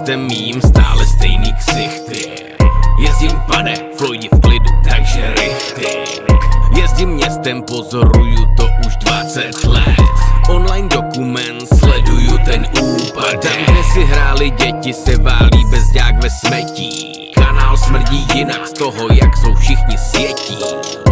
městem mým stále stejný ksichty. Jezdím pane, Floydi v klidu, takže richty. Jezdím městem, pozoruju to už 20 let. Online dokument, sleduju ten úpadek. Tam, kde si hráli děti, se válí bezďák ve smetí. Kanál smrdí jinak z toho, jak jsou všichni sjetí.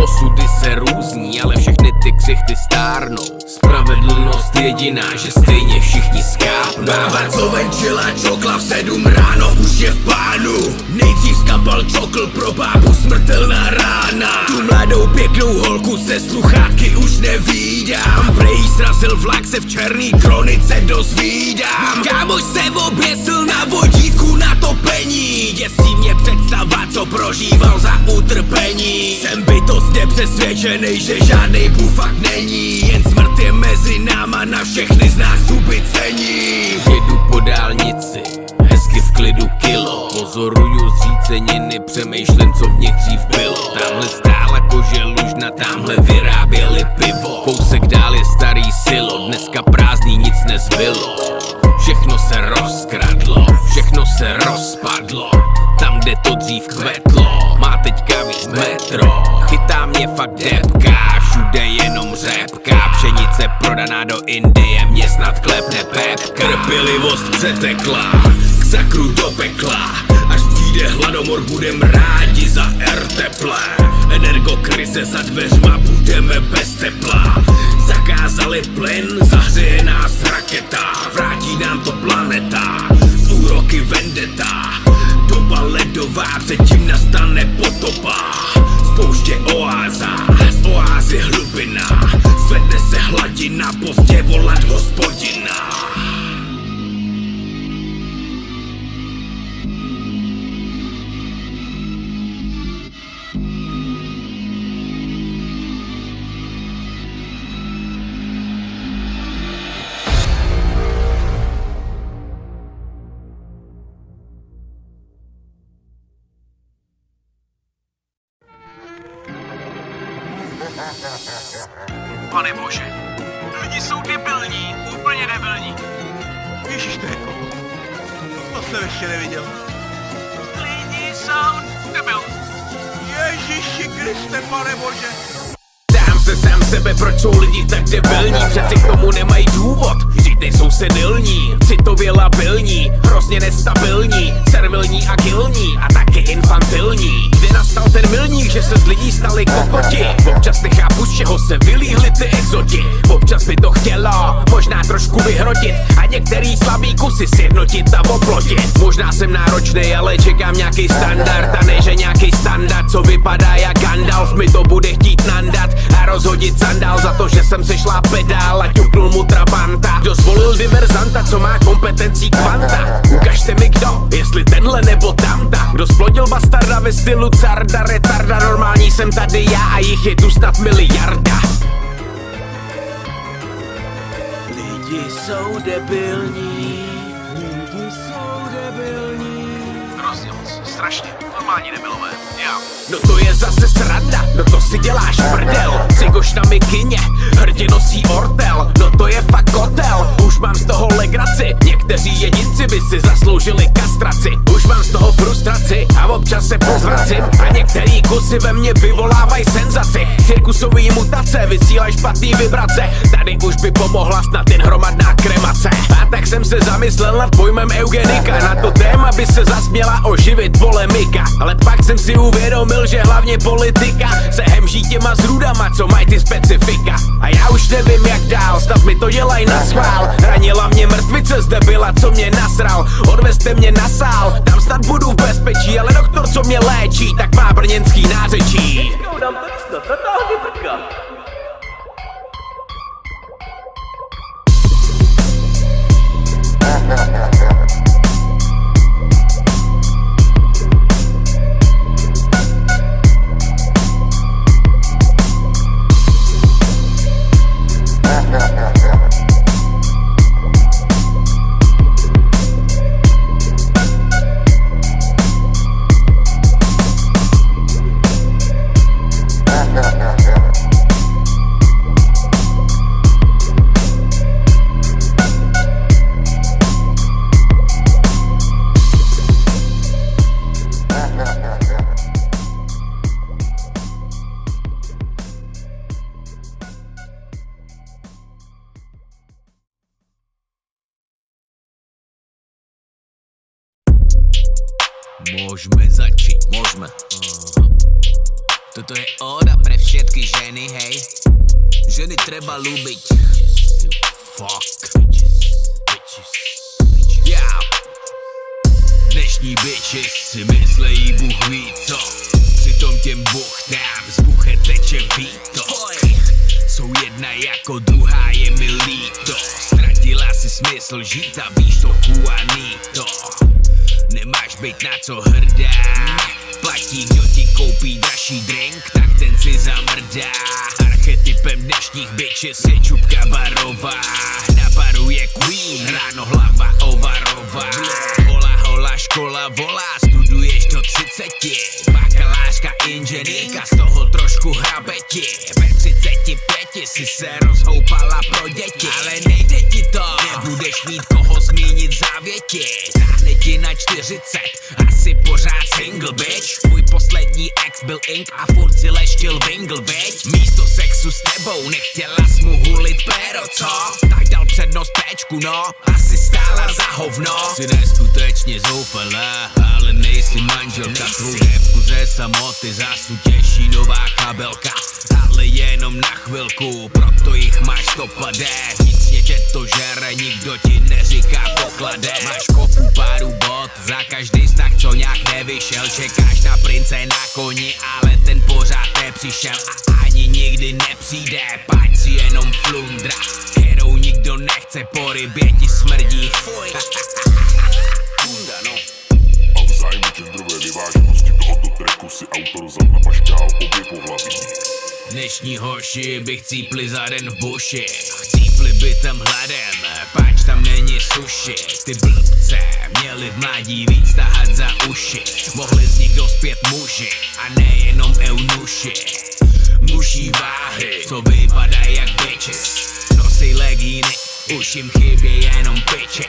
Osudy se různí, ale všechny ty ksichty stárnou. Spravedlnost jediná, že stejně všichni skápnou. Bába, co venčila čokla v 7 ráno, už je v pánu. Nejdřív skapal čokl, pro bábu smrtelná rána. Tu mladou pěknou holku se sluchátky už nevídám. Prej srazil vlak, se v černý kronice dozvídám. Kámoš se oběsil na vodítku na topení. Děsí mě představa, co prožíval za utrpení. Jsem bytost nepřesvědčenej, že žádnej bůh není. Jen smrt je mezi náma, na všechny z nás zuby cení. Jedu po dálnici, hezky v klidu kilo. Pozoruju zříceniny, přemýšlím, co v nich dřív bylo. Tamhle stála kože lužna, tamhle vyráběli pivo. Kousek dál je starý silo, dneska prázdný, nic nezbylo. Všechno se rozkradlo, všechno se rozpadlo. Tam, kde to dřív kvetlo, má teďka víc metro. Chytá mě fakt depka, všude jenom řepka. Pšenice prodaná do Indie, mě snad klepne Pepka. Trpělivost přetekla, k sakru do pekla. Až přijde hladomor, budem rádi za teple. Energokrize za dveřma, budeme bez tepla. Zakázali plyn, zahřeje nás raketa. Vrátí nám to planeta, z úroky vendeta. Doba ledová, předtím nastane potopa. Z pouště oáza, z oázy hlubina. Zvedne se hladina, pozdě volat hospodina. Pane bože, lidi jsou debilní, úplně debilní. Ježíš, to je to jsem ještě neviděl. Lidi jsou debilní. Ježíši Kriste, pane bože. Ptám se sám sebe, proč jsou lidi tak debilní. Přeci k tomu nemají důvod, vždyť nejsou senilní. Citově labilní, hrozně nestabilní, servilní a gilní a taky infantilní. Kde nastal ten milník, že se z lidí stali kokoti? Občas nechápu, z čeho se vylíhli ty exoti. Občas by to chtělo možná trošku vyhrotit a některý slabý kusy sjednotit a oplodit. Možná jsem náročnej, ale čekám nějaký standard. A ne, že nějaký standard, co vypadá jak Gandalf, mi to bude chtít nandat a rozhodit sandál za to, že jsem sešla pedál a ťuknul mu trabanta. Kdo zvolil diverzanta, co má kompetencí kvanta? Ukažte mi kdo, jestli tenhle nebo tamta. Kdo splodil bastarda ve stylu carda, retarda. Normální jsem tady já a jich je tu snad miliarda. Lidi jsou debilní. Lidi jsou debilní. Hrozně moc, strašně, normální debilové, já. No to je zase sranda, no to si děláš prdel. Cigoš na mikině, hrdě nosí ortel. No to je fakt kotel, už mám z toho legraci. Někteří jedinci by si zasloužili kastraci. Už mám z toho frustraci a občas se pozvracím. A některý kusy ve mně vyvolávají senzaci. Cirkusový mutace, vysílají špatný vibrace. Tady už by pomohla snad jen hromadná kremace. A tak jsem se zamyslel nad pojmem eugenika. Na to téma by se zas měla oživit polemika. Ale pak jsem si uvědomil, že hlavně politika se hemží těma zrůdama, co mají ty specifika. A já už nevím jak dál, snad mi to dělaj na schvál. Ranila mě mrtvice zde byla, co mě nasral. Odvezte mě na sál, tam snad budu v bezpečí. Ale doktor, co mě léčí, tak má brněnský nářečí. Nám tady snad natáhne brka. Môžeme začít. Môžeme. Toto je óda pre všetky ženy, hej. Ženy treba ľúbiť. Fuck. Yeah. Dnešní bitches si myslejí Bůh ví co. Přitom těm buchtám z buche teče výtok. Jsou jedna jako druhá, je mi líto. Ztratila si smysl žít a víš to Juanito. Nemáš být na co hrdá. Platí, kdo ti koupí dražší drink, tak ten si zamrdá. Archetypem dnešních bitches je Čupka Barová. Na baru je queen, ráno hlava ovarová. Hola, hola, škola volá, studuješ do 30. Bakalářka, inženýrka, z toho trošku hrabeti. Ve 35 si se rozhoupala pro děti. Ale nejde ti to, nebudeš mít koho zmínit v závěti. Táhne ti na 40, asi pořád single bitch. Tvůj poslední ex byl ink a furt si leštil vingl, veď. Místo sexu s tebou nechtěla jsi mu hulit péro, co? Tak dal přednost péčku, no, asi stála za hovno. Jsi neskutečně zoufalá, ale nejsi manželka. Tvou débku ze samoty zásu těší nová kabelka. Ale jenom na chvilku, proto jich máš stopadé. Vnitřně tě to žere, nikdo ti neříká pokladé. Máš kopu páru bot, za každý vztah co nějak nevyšel. Čekáš na prince na koni, ale ten pořád nepřišel. A ani nikdy nepřijde, pať si jenom flundra, kterou nikdo nechce, po rybě ti smrdí. Fuj. Funda, no. A v zájmu genderové vyváženosti tohoto tracku si autor vzal na paškál obě pohlaví. Dnešní hoši by chcípli za den v buši. Chcípli by tam hladem, páč tam není suši. Ty blbce měli v mládí víc tahat za uši. Mohli z nich dospět muži a nejenom eunuši. Muší váhy, co vypadají jak bitches. Nosej legíny, už jim chybí jenom piče.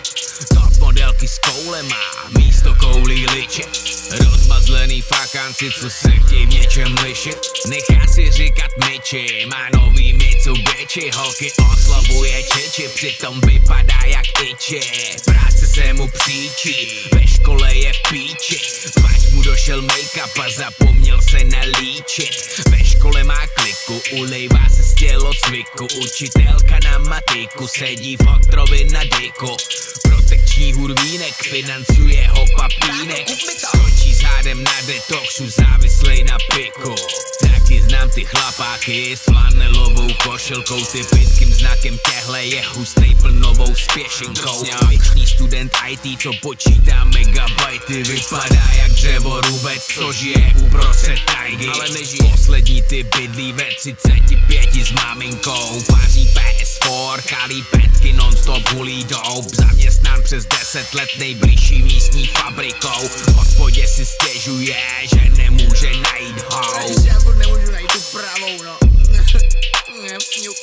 Top modelky s koulema, místo koulí liče. Rozmazlený fakanci, co se chtějí v něčem lišit. Nechá si říkat myči, má nový Mitsubishi. Holky oslavuje čiči, přitom vypadá jak iči. Práce se mu příčí, ve škole je v píči. Pač mu došel make-up a zapomněl se nalíčit. Ve škole má kliku, ulejvá se z tělocviku. Učitelka na matiku sedí v oktrovi na diku. Protekční hurvínek financuje ho papínek. Skočí s hádem na detoxu, závislej na piku. Taky znám ty chlapáky s flanelovou košilkou. Typickým znakem těhle je hustej plnovou spěšinkou. Věčný student IT, co počítá megabajty. Vypadá jak dřevorubec, co žije uprostřed tajgy. Ale nežije. Poslední ty bydlí ve 35 s maminkou. Paří PS4, kalí petky, non-stop hulí dope. Zaměstnán přes 10 let nejbližší místní fabrikou. V hospodě si stěžuje, že nemůže najít hou. Já furt nemůžu najít tu pravou, no. Fňuk.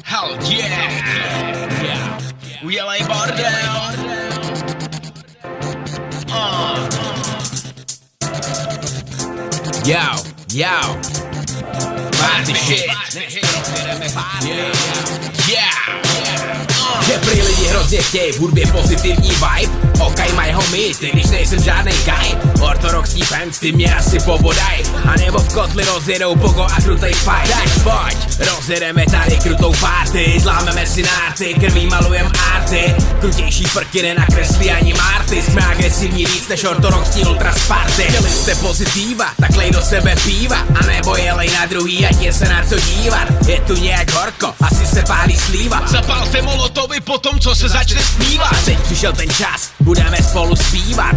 Hell yeah! Udělej bordel! Yo! Party shit! Yeah! Že prý lidi hrozně chtějí v hudbě pozitivní vibe. Okej, maj homie, ty když nejsem žádnej guy. Ortodoxní fans, ty mě asi pobodaj. A nebo v kotli rozjedou pogo a krutej fight. Tak pojď, rozjedeme tady krutou party. Zlámeme si nárty, krví malujem arty. Krutější frky nenakreslí ani Marty. Jsme agresivní víc než ortodoxní ultrasparty. Chcete pozitiva, tak lej do sebe píva, a nebo je lej na druhý, ať je se na co dívat. Je tu nějak horko, asi se pálí slíva. Zapalte molotovy po tom, co se začne zpívat. A teď přišel ten čas, budeme spolu zpívat.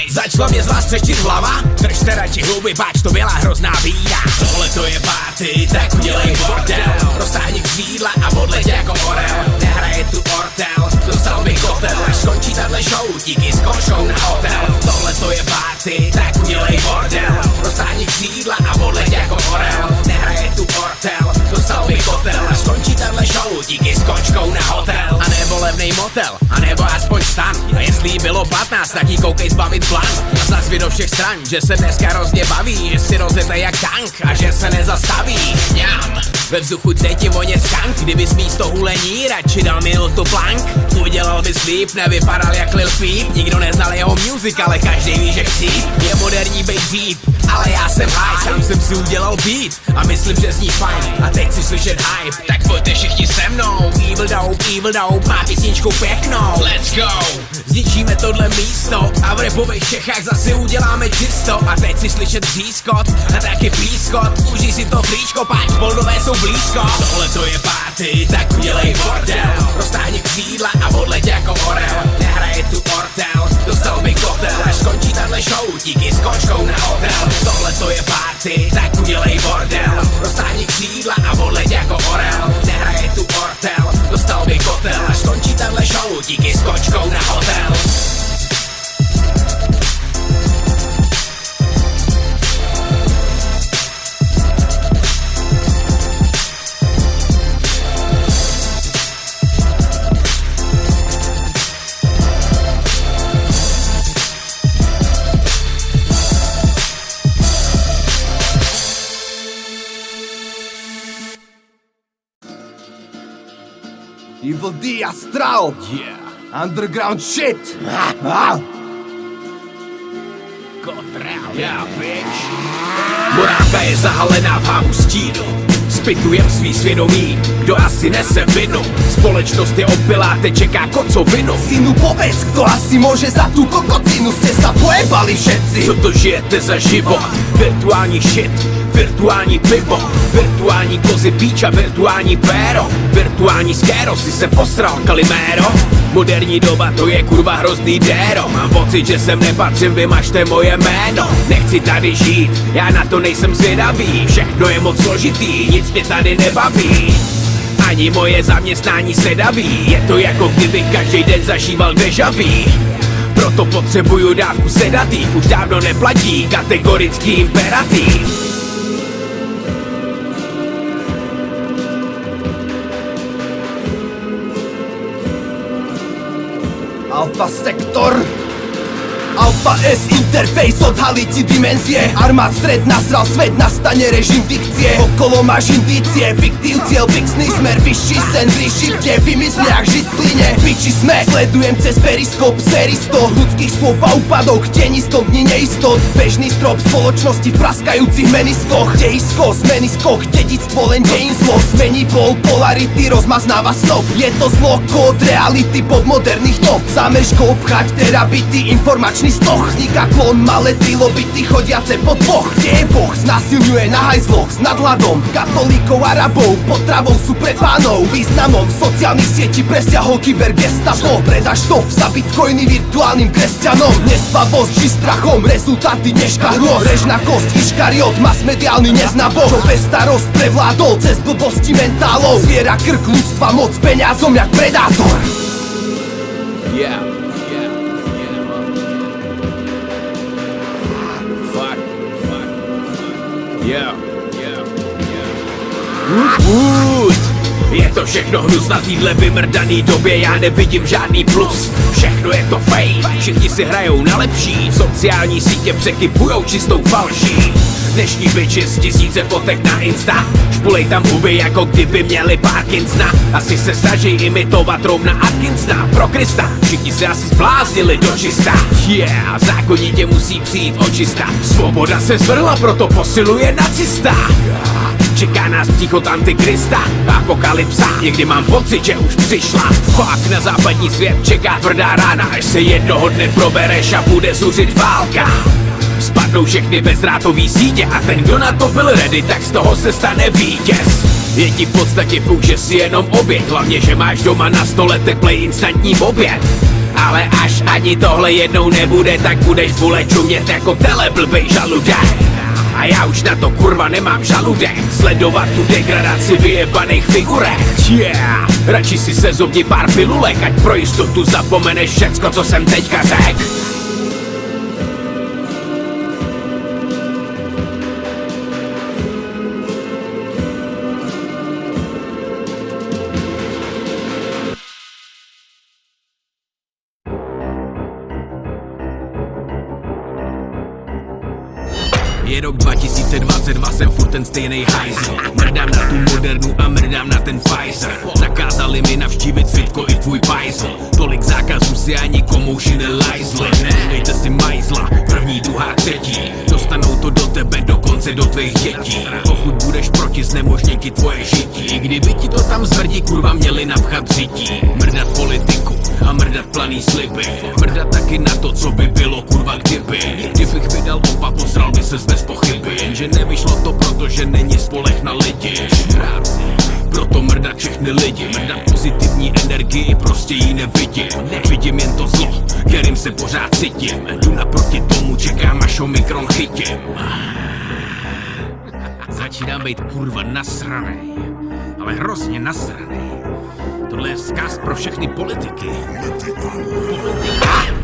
Začala mě z vás třeštit hlava, držte radši huby, páč to byla hrozná bída. Tohle to je party, tak udělej bordel. Roztáhni křídla a odleď jako orel. Nehraje tu ortel, dostal bych kotel. Až skončí tahle show, díky skončou na hotel. Tohle to je party, tak udělej bordel. Roztáhni křídla a odleď jako orel. Nehraje tu ortel, dostal bych kotel. Až skončí tahle show, díky skončkou na hotel. A nebo levnej motel, a nebo aspoň stan. A jestli jí bylo 15, tak jí koukej zbavit plan. A zazvě do všech stran, že se dneska hrozně baví, že si rozjete jak tank a že se nezastaví. Ňam, ve vzduchu cítím voně skank, kdybys místo hulení radši dal minutu plank. Udělal bys líp, nevypadal jak Lil Peep. Nikdo neznal jeho music, ale každý ví, že chci. Je moderní být deep, ale já jsem high. Sám jsem si udělal beat a myslím, že zní fajn. A teď si slyšet hype, tak pojďte všichni se mnou. Evil dope, má písničku pěknou. Let's go! Zničíme tohle místo a v rapových Čechách zase uděláme čisto. A teď si slyšet břískot a taky pískot. Užij si to flíčko, páč Moldové jsou blízko. Tohle to je party, tak udělej bordel. Roztáhni křídla a odleď jako orel. Nehraje tu ortel, dostal bych kotel. Až skončí tahle show, díky skončkou na hotel. Tohle to je party, tak udělej bordel. Roztáhni křídla a odleď jako orel. Nehraje tu ortel, dostal bych kotel. Až skončí tahle show, díky skočkou na hotel. Evil D Astral! Yeah. Underground shit! Yeah, bitch. Morávka je zahalená v hávu stínu. Spitujem svý svědomí, kdo asi nese vinu. Společnost je opilá, teď čeká kocovinu. Synu, povedz, kto asi môže za tú kokotinu. Ste sa pojebali všetci. Co to žijete za život? Virtuální shit, virtuální pivo, virtuální kozy píča, virtuální péro, virtuální skéro, si se posral Kaliméro. Moderní doba, to je kurva hrozný déro. Mám pocit, že sem nepatřím, vymažte moje jméno. Nechci tady žít, já na to nejsem zvědavý. Všechno je moc složitý, nic mě tady nebaví. Ani moje zaměstnání sedaví. Je to jako kdybych každý den zažíval déjà vu. Proto potřebuju dávku sedativ. Už dávno neplatí kategorický imperativ. Alfa sektor. Alfa S interface, odhalí ti dimenzie. Armád stred nasral svet, nastane režim dikcie. Okolo máš indície, fiktív cieľ, fixný smer. Vyšší sen, ríši, kde vymyslia jak žiť v plyne. Piči sme, sledujem cez periskop seristo ľudských slov a úpadok, tenistom dní neistot. Bežný strop spoločnosti v praskajúcich meniskoch. Dejisko, zmeny skok, dedictvo len dejín zlo. Zmení pol, polarity, rozmaznáva snop. Je to zlo, kód reality pod moderných top. Zameško obchať terabity, informačný stoch. Vzniká klon, malé trilobity chodiace po dvoch. Kde je Boh, znásilňuje na hajzloch s nadhľadom katolíkov, arabov, potravou sú pre pánov. Významom sociálnych sietí presiahol kybergestapo. Predáš to za bitcoiny virtuálnym kresťanom. Nespavosť či strachom, rezultáty dneška hroz. Rež na kosť, iškariot, mas mediálny neznabo. Čo bez starost prevládol cez blbosti mentálov. Zviera krk ľudstva, moc peňazom jak predátor. Yeah. Yeah. Je to všechno hnus na týhle vymrdaný době, já nevidím žádný plus. Všechno je to fake, všichni si hrajou na lepší. Sociální sítě překypujou čistou falší. Dnešní bitches, tisíce fotek na Insta. Špulej tam huby, jako kdyby měli Parkinsona. Asi se snaží imitovat rovna Atkinsona. Pro Krista, všichni se asi zbláznili do čista. Yeah, zákonitě musí přijít očista. Svoboda se zvrhla, proto posiluje nacista. čeká nás příchod antikrista, apokalypsa. Někdy mám pocit, že už přišla. Fakt na západní svět čeká tvrdá rána, až se jednoho dne probereš a bude zuřit válka. Spadnou všechny bezdrátový sítě a ten, kdo na to byl ready, tak z toho se stane vítěz. Je ti v podstatě fuk, že si jenom oběť, hlavně, že máš doma na stole teplej instantní oběd. Ale až ani tohle jednou nebude, tak budeš vole čumět jako teleblbej žaludek. A já už na to kurva nemám žaludek, sledovat tu degradaci vyjebaných figurek. Yeah, radši si sezobni pár pilulek, ať pro jistotu zapomeneš všecko, co jsem teďka řekl. Je rok 2022, jsem furt ten stejnej hajzl. Mrdám na tu Modernu a mrdám na ten Pfizer. Zakázali mi navštívit fitko i tvůj pajzl. Tolik zákazů si ani komouši nelajzli. Dejte si majzla, první, druhá, třetí. Dostanou to do tebe, dokonce do tvých dětí. Pokud budeš proti, znemožněky tvoje žití. Kdyby ti to tam zvrdí, kurva měli napchat řití. Mrdat politiku a mrdat planý sliby. Mrdat taky na to, co by bylo, kurva, kdyby. Kdybych vydal opa, posral by ses bez pochyby. Jenže nevyšlo to, protože není spolech na lidi. Proto mrdat všechny lidi, mrdat pozitivní energii, prostě ji nevidím. Vidím jen to zlo, kterým se pořád cítím. Jdu naproti tomu, čekám, až Omikron chytím. Začínám být kurva nasranej, ale hrozně nasranej. Tohle je vzkaz pro všechny politiky.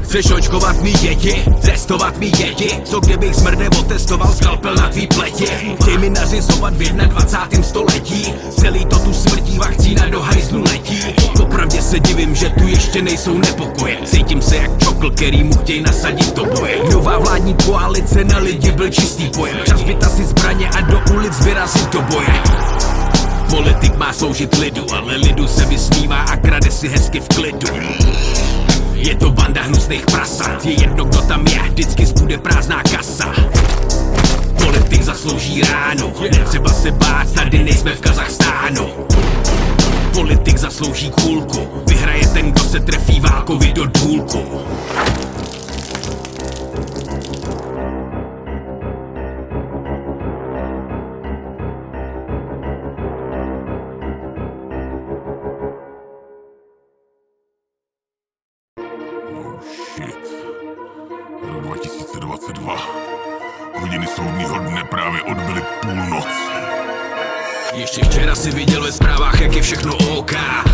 Chceš očkovat mý děti, testovat mý děti. Co kdybych smrde otestoval skalpel na tvý pleti? Chtěj mi nařizovat v 21. století. Celý to tu smrtí, vakcína do hajzlu letí. Popravdě se divím, že tu ještě nejsou nepokoje. Cítím se jak čokl, který mu chtěj nasadit do boje. Nová vládní koalice na lidi byl čistý pojem. Čas vytasit zbraně a do ulic vyrazit do boje. Politik má sloužit lidu, ale lidu se vysmívá a krade si hezky v klidu. Je to banda hnusných prasat, je jedno, kdo tam je, vždycky zbude prázdná kasa. Politik zaslouží ránu, netřeba se bát, tady nejsme v Kazachstánu. Politik zaslouží kulku, vyhraje ten, kdo se trefí válkovi do důlku. Rok 2022. Hodiny soudního dne právě odbyly půlnoc. Ještě včera si viděl ve zprávách, jak je všechno OK.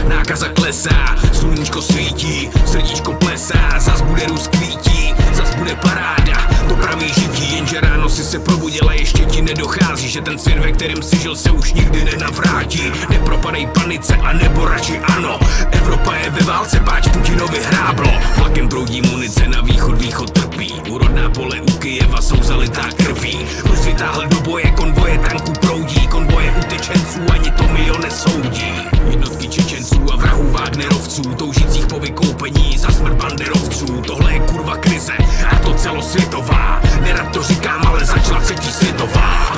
Nákaza klesá, sluníčko svítí, srdíčko plesá, zas bude růst kvítí, zas bude paráda, to pravý žití. Jenže ráno si se probudil a ještě ti nedochází, že ten svět, ve kterém si žil, se už nikdy nenavrátí. Nepropadej panice a nebo radši ano. Evropa je ve válce, páč Putinovi hráblo. Vlakem proudí munice na východ trpí. Úrodná pole u Kyjeva jsou zalitá krví. Rus vytáhl do boje, konvoje tanků proudí, konvoje utečenců, ani to mi ho nesoudí. Jednotky Čečenců a vrahů Wagnerovců, toužících po vykoupení za smrt banderovců. Tohle je kurva krize a to celosvětová. Nerad to říkám, ale začala třetí světová.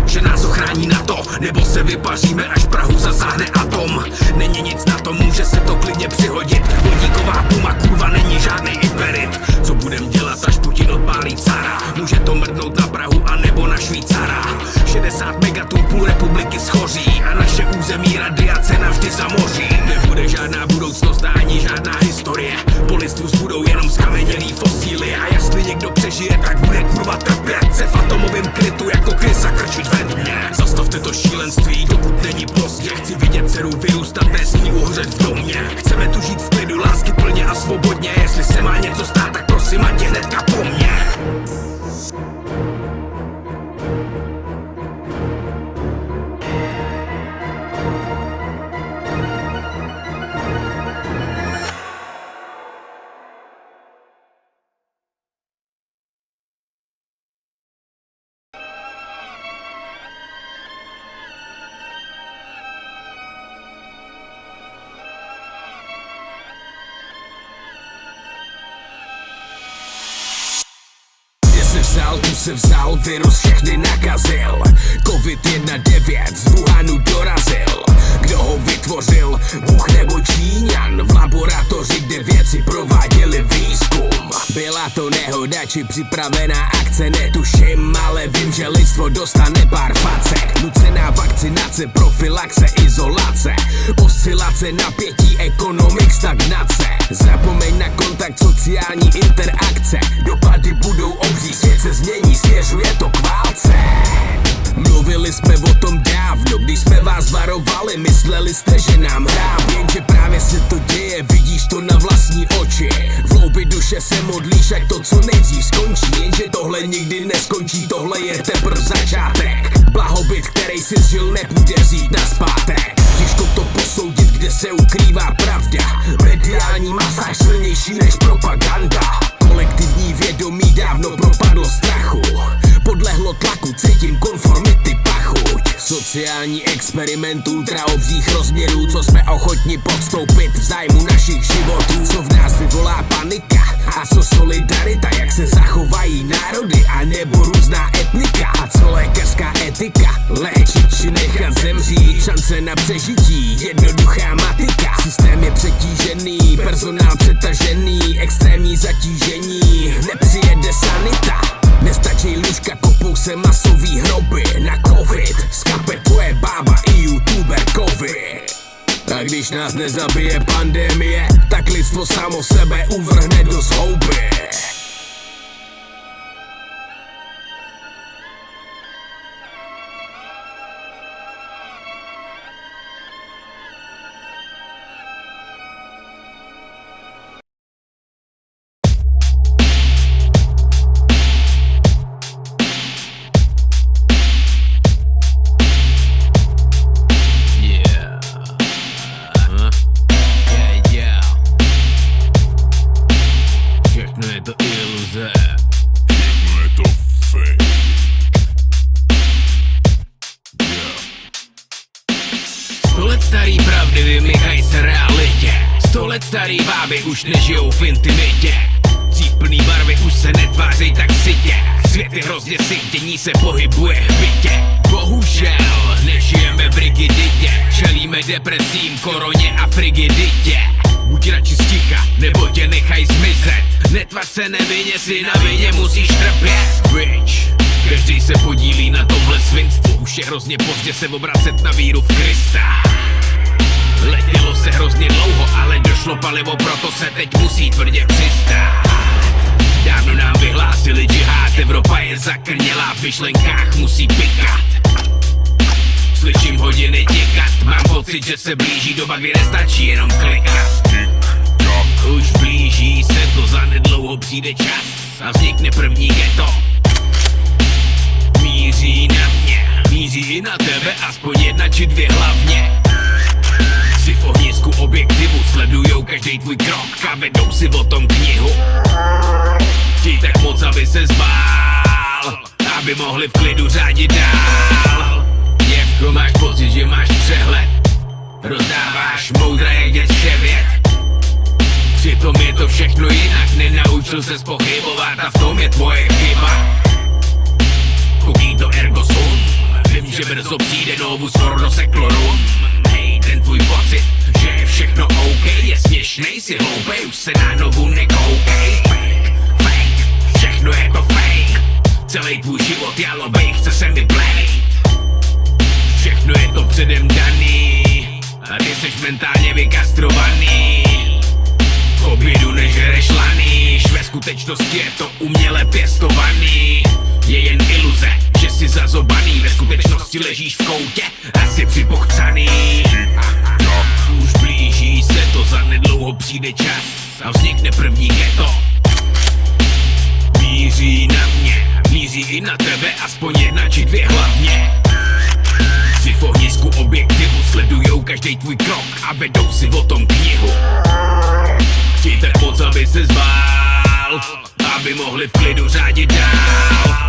Že nás ochrání NATO, nebo se vypaříme, až Prahu zasáhne atom. Není nic na tom, může se to klidně přihodit. Vodíková puma, kurva, není žádný Iberit. Co budem dělat, až Putin odpálí cara? Může to mrdnout na Prahu, anebo na Švýcara. 60 megatun, půl republiky schoří a naše území radiace navždy zamoří. Nebude žádná budoucnost a ani žádná historie. Po listu zbudou jenom skamenělý fosíly. A jestli někdo přežije, tak bude kurva trpět. Se v atomovém krytu jako krysa krčit ve dně. Zastavte to šílenství, dokud není pozdě. Chci vidět dceru vyrůstat, bez ní uhořet v domě. Chceme tu žít v klidu, lásky plně a svobodně. Jestli se má něco stát, tak prosím, ať je hnedka po mně. Virus se vzal, virus všechny nakazil. COVID-19 z Wuhanu dorazil. Kdo ho vytvořil, Bůh nebo Číňan? V laboratoři, kde vědci prováděli výzkum. Byla to nehoda či připravená akce, netuším, ale vím, že lidstvo dostane pár facek. Nucená vakcinace, profilaxe, izolace, oscilace napětí, ekonomik, stagnace. Zapomeň na kontakt, sociální interakce. Dopady budou obří, svět se změní, směřuje to k válce. Mluvili jsme o tom dávno, když jsme vás varovali, mysleli jste, že nám hrá. Jenže právě se to děje, vidíš to na vlastní oči. V hloubi duše se modlíš, ať to co nejdřív skončí. Jenže tohle nikdy neskončí, tohle je teprv začátek. Blahobyt, který si zžil, nepůjde vzít nazpátek. Těžko to posoudit, kde se ukrývá pravda. Mediální masáž silnější než propaganda. Kolektivní vědomí dávno propadlo strachu. Podlehlo tlaku, cítím konformity pachuť. Sociální experiment ultraobřích rozměrů, co jsme ochotni podstoupit v zájmu našich životů. Co v nás vyvolá panika a co solidarita, jak se zachovají národy a nebo různá etnika. A co lékařská etika, léčit či nechat zemřít, šance na přežití, jednoduchá matika. Systém je přetížený, personál přetažený, extrémní zatížení, nepřijede sanita. Nestačí lůžka, kopou se masový hroby na covid. Skape tvoje bába i youtuber covid. A když nás nezabije pandemie, tak lidstvo samo sebe uvrhne do zhouby. Starý pravdy vymykají se realitě. 100 let starý báby už nežijou v intimitě. Dřív plný barvy už se netvářejí tak sytě. Svět je hrozně syk, dění se pohybuje hbitě. Bohužel nežijeme v rigiditě. Čelíme depresím, koroně a frigiditě. Buď radši sticha, nebo tě nechaj zmizet. Netvař se nevinně, si na vině musíš trpět. Bitch. Každý se podílí na tomhle svinstvu. Už je hrozně pozdě se obracet na víru v Krista. Letělo se hrozně dlouho, ale došlo palivo, proto se teď musí tvrdě přistát. Dávno nám vyhlásili džihad, Evropa je zakrnělá, v myšlenkách musí pikat. Slyším hodiny tikat, mám pocit, že se blíží doba, kdy nestačí jenom klikat. Už blíží se to, zanedlouho přijde čas a vznikne první ghetto. Míří na mě, míří i na tebe, aspoň jedna či dvě hlavně. Si v ohnisku objektivu, sledujou každý tvůj krok a vedou si o tom knihu. Chtěj tak moc, aby se zbál, aby mohli v klidu řádit dál. Děvko, máš pocit, že máš přehled, rozdáváš moudra jak dět ševět. Přitom je to všechno jinak, nenaučil se spochybovat a v tom je tvoje chyba. Cogito ergo sum, vím, že brzo přijde novus ordo seclorum. Hej, ten tvůj pocit, že je všechno OK, je směšnej, si hloupej, už se na novu nekoukej. Fake, fake, všechno je to fake. Celý tvůj život jalovej, chce se mi blejt. Všechno je to předem daný a ty seš mentálně vykastrovaný. K obědu nežereš laníš, ve skutečnosti je to uměle pěstovaný. Je jen iluze, že jsi zazobaný, ve skutečnosti ležíš v koutě a jsi připochcaný. Už blíží se to, zanedlouho přijde čas a vznikne první ghetto. Míří na mě, míří i na tebe, aspoň jedna či dvě hlavně. Si v ohnisku objektivu, sledujou každý tvůj krok a vedou si o tom knihu. Chtěj tak moc, aby se zbál, aby mohli v klidu řádit dál.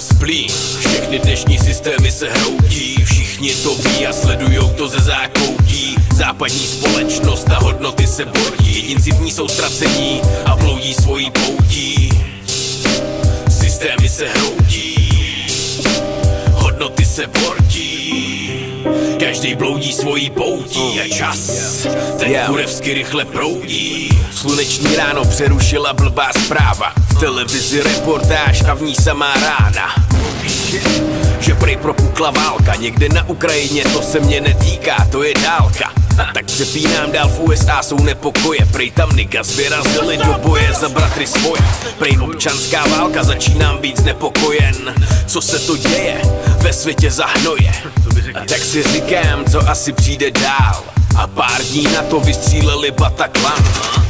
splín, všechny dnešní systémy se hroutí. Všichni to ví a sledujou to ze zákoutí. Západní společnost a hodnoty se bortí. Jedinci v ní jsou ztracení a bloudí svojí poutí. Systémy se hroutí, hodnoty se bortí. Každý bloudí svojí poutí a čas ten kurevsky rychle proudí. Sluneční ráno přerušila blbá zpráva, v televizi reportáž a v ní samá rána, že prej propukla válka někde na Ukrajině, to se mě netýká, to je dálka. Tak přepínám dál, v USA jsou nepokoje, prej tam niggas vyrazili do boje za bratry svoje. Prej občanská válka, začínám být znepokojen, co se to děje ve světě za hnoje. A tak si říkám, co asi přijde dál. A pár dní na to vystříleli Bataclan.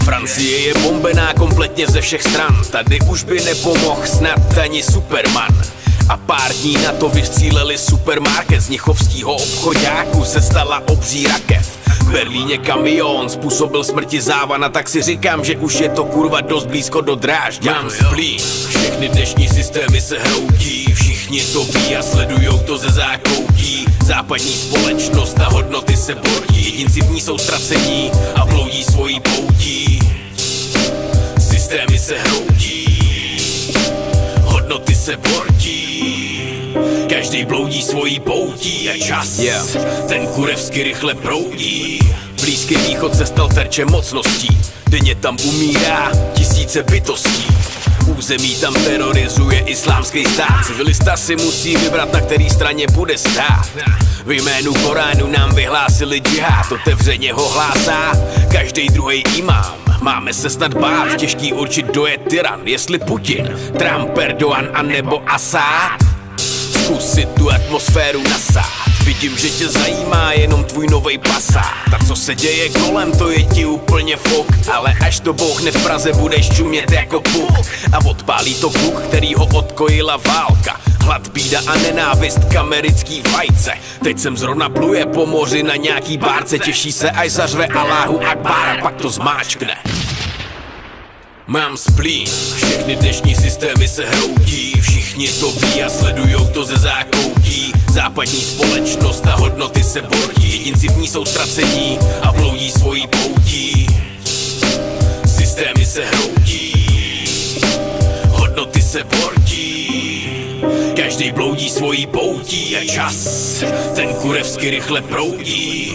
Francie je bombená kompletně ze všech stran, tady už by nepomohl snad ani Superman. A pár dní na to vystříleli supermarket, z nichovskýho obchodáku se stala obří rakev. V Berlíně kamion způsobil smrti závana, tak si říkám, že už je to kurva dost blízko do Drážďan. Mám splín, všechny dnešní systémy se hroutí. Všichni to ví a sledujou to ze zákoutí. Západní společnost a hodnoty se bortí. Jedinci v ní jsou ztracení a bloudí svojí poutí. Systémy se hroutí, hodnoty se bortí. Každý bloudí svojí poutí a čas ten kurevsky rychle proudí. Blízký východ se stal terčem mocností, denně tam umírá tisíce bytostí. Území tam terorizuje islámský stát, civilista si musí vybrat, na který straně bude stát. V jménu Koránu nám vyhlásili džihad, otevřeně ho hlásá každý druhý imám. Máme se snad bát, těžký určit, kdo je tyran, jestli Putin, Trump, Erdogan a nebo Asad. Zkusit tu atmosféru nasát, vidím, že tě zajímá jenom tvůj novej pasát. A co se děje kolem, to je ti úplně fuk, ale až to bouchne v Praze, budeš čumět jako puk. A odpálí to kluk, který ho odkojila válka. Hlad, bída a nenávist k americký vajce. Teď jsem zrovna pluje po moři na nějaký bárce, těší se, až zařve Allahu Akbar a pak to zmáčkne. Mám splín, všechny dnešní systémy se hroutí. Všichni to ví a sledujou to ze zákoutí. Západní společnost a hodnoty se bortí. Jedinci v ní jsou ztracení a bloudí svojí poutí. Systémy se hroutí, hodnoty se bortí. Každý bloudí svojí poutí a čas ten kurevsky rychle proudí.